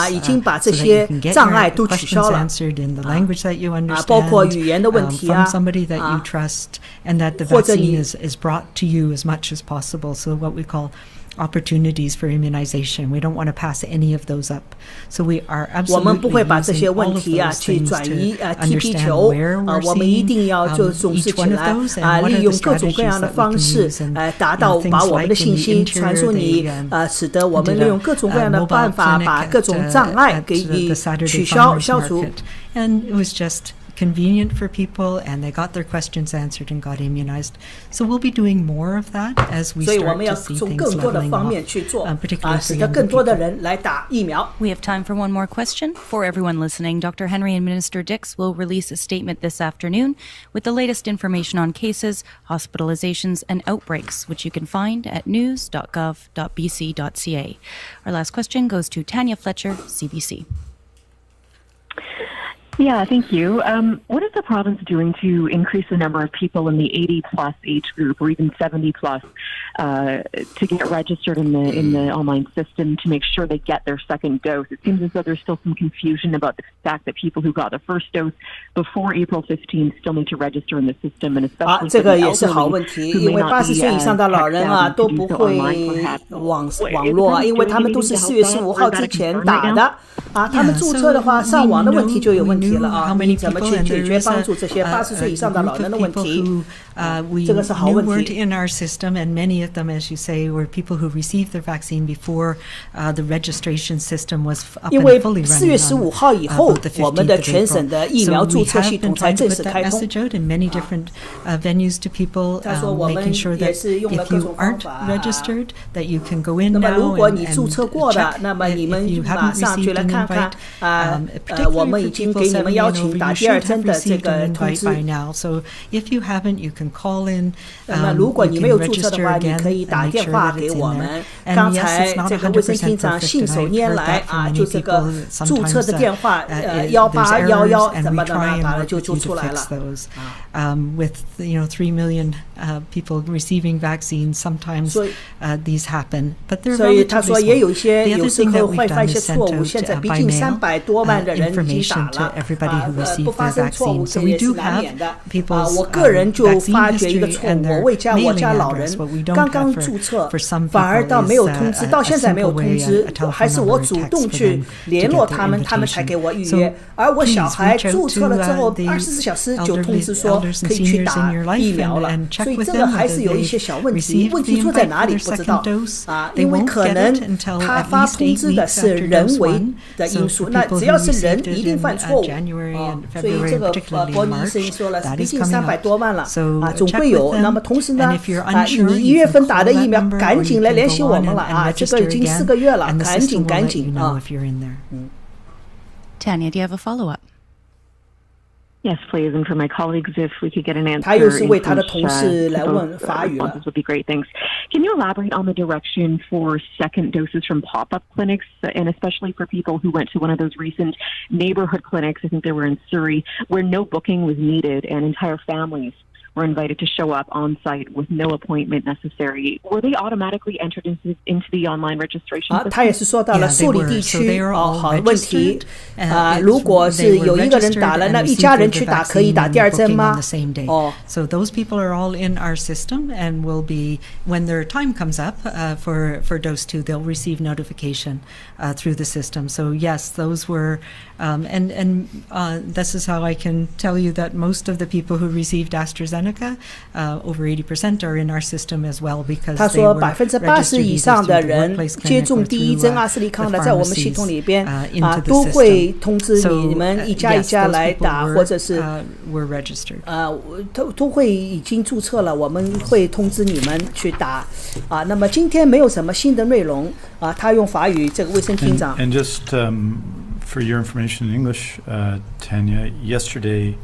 已经把这些障碍都取消了包括语言的问题或者你 is brought to you as much as possible. So what we call opportunities for immunization. We don't want to pass any of those up. So we are absolutely 我们不会把这些问题去转移踢皮球我们一定要就重视起来利用各种各样的方式达到把我们的信息传输你使得我们利用各种各样的办法把各种障碍给取消消除 And it was just convenient for people, and they got their questions answered and got immunized. So we'll be doing more of that as we start to see things leveling off, particularly for young people. We have time for one more question. For everyone listening, Dr. Henry and Minister Dix will release a statement this afternoon with the latest information on cases, hospitalizations, and outbreaks, which you can find at news.gov.bc.ca. Our last question goes to Tanya Fletcher, CBC. Yeah, thank you. What is the province doing to increase the number of people in the 80-plus age group, or even 70-plus, to get registered in the online system to make sure they get their second dose? It seems as though there's still some confusion about the fact that people who got the first dose before April 15th still need to register in the system, and especially for the elderly who may not be tech-savvy to do so online, perhaps. 网络因为他们都是4月15号之前打的他们注册的话上网的问题就有问题了你怎么去解决帮助这些80岁以上的老人的问题这个是好问题 weren't in our system, and many of them, as you say, were people who received their vaccine before the registration system was up and fully running. 4月15号以后我们的全省的疫苗注册系统才正式开通 So we have been trying to put that message out in many different venues to people, making sure that if you aren't registered, that you can go in now and check. If you haven't received an invite, particularly for people 70 and over, you should have received an invite by now. So if you haven't, you can call in, you can register again and make sure that it's in there. And yes, it's not 100% perfect, and I've heard that from many people. Sometimes there's errors, and we try and work with you to fix those. With 3 million people receiving vaccines, sometimes these happen, but they're relatively small. The other thing that we've done is sent out by mail information to everybody who received their vaccine. So we do have people's vaccine history and their mailing address, but we don't have for some people is a simple way, a telephone number, a text for them to get their invitation. So please reach out to the elders and seniors in your life and check with them whether they've received the invite for their second dose. They won't get it until at least 8 weeks after dose 1. So for people who received it in January and February, particularly in March, that is coming up. So check with them, and if you're unsure, you can call that number, or you can go on and register again, and the system will let you know if you're in there. Tanya, do you have a follow-up? Yes, please, and for my colleagues, if we could get an answer 他又是为他的同事来问法语了 would be great, thanks. Can you elaborate on the direction for second doses from pop-up clinics, and especially for people who went to one of those recent neighborhood clinics, I think they were in Surrey, where no booking was needed and entire families were invited to show up on site with no appointment necessary. Were they automatically entered into the online registration system? 他也是说到了树里地区好问题如果是有一个人打了，那一家人去打可以打第二针吗？ So those people are all in our system and will be, when their time comes up for dose 2, they'll receive notification through the system. So yes, those were, and this is how I can tell you that most of the people who received AstraZeneca, over 80% are in our system as well because 他说80%以上的人接种第一针阿斯利康的，在我们系统里边都会通知你们一家一家来打，或者是都会已经注册了，我们会通知你们去打那么今天没有什么新的内容他用法语这个卫生厅长。And just for your information in English, Tanya, yesterday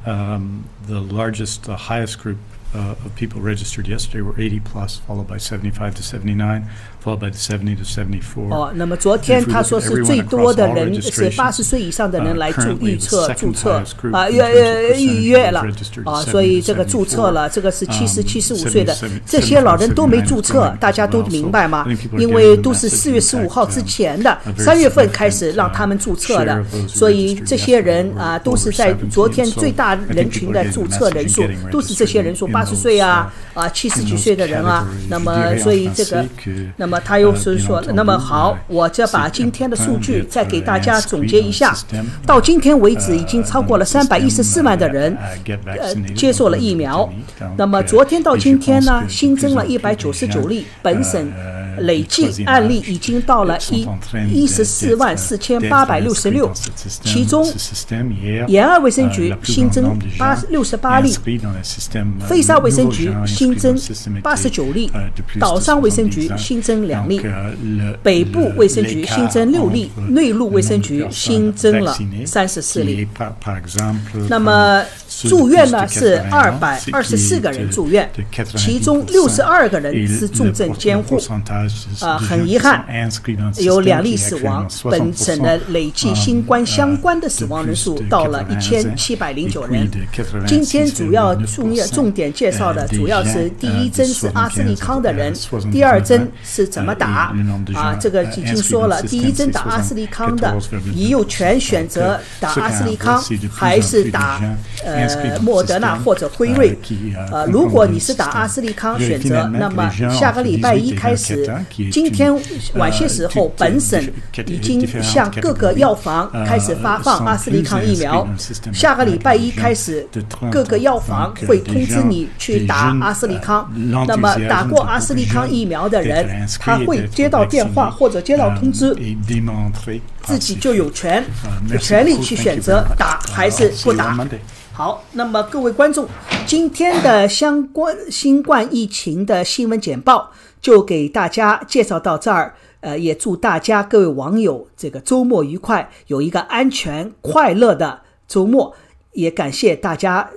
the largest, the highest group of people registered yesterday were 80 plus, followed by 75 to 79, followed by 70 to 74. 那么昨天他说是最多的人是80岁以上的人来预测预约了所以这个注册了，这个是70、75岁的，这些老人都没注册，大家都明白吗？因为都是4月15号之前的，3月份开始让他们注册的，所以这些人都是在昨天最大人群的注册人数都是这些人数，80岁70几岁的人那么所以这个，那么他又是说，那么好，我就把今天的数据再给大家总结一下。到今天为止，已经超过了314万的人接受了疫苗。那么昨天到今天呢，新增了199例，本省累计案例已经到了144866，其中延安卫生局新增68例，飞沙卫生局新增89例，岛上卫生局新增2例，北部卫生局新增6例，内陆卫生局新增了34例。那么住院呢是224个人住院，其中62个人是重症监护。很遗憾，有2例死亡。本省的累计新冠相关的死亡人数到了1709人。今天主要重点介绍的主要是第一针是阿斯利康的人，第二针是怎么打这个已经说了，第一针打阿斯利康的，你有权选择打阿斯利康还是打莫德纳或者辉瑞如果你是打阿斯利康选择，那么下个礼拜1开始，今天晚些时候，本省已经向各个药房开始发放阿斯利康疫苗。下个礼拜1开始，各个药房会通知你去打阿斯利康。那么打过阿斯利康疫苗的人，他会接到电话或者接到通知，自己就有权利去选择打还是不打。好，那么各位观众，今天的相关新冠疫情的新闻简报就给大家介绍到这儿。也祝大家各位网友这个周末愉快，有一个安全快乐的周末，也感谢大家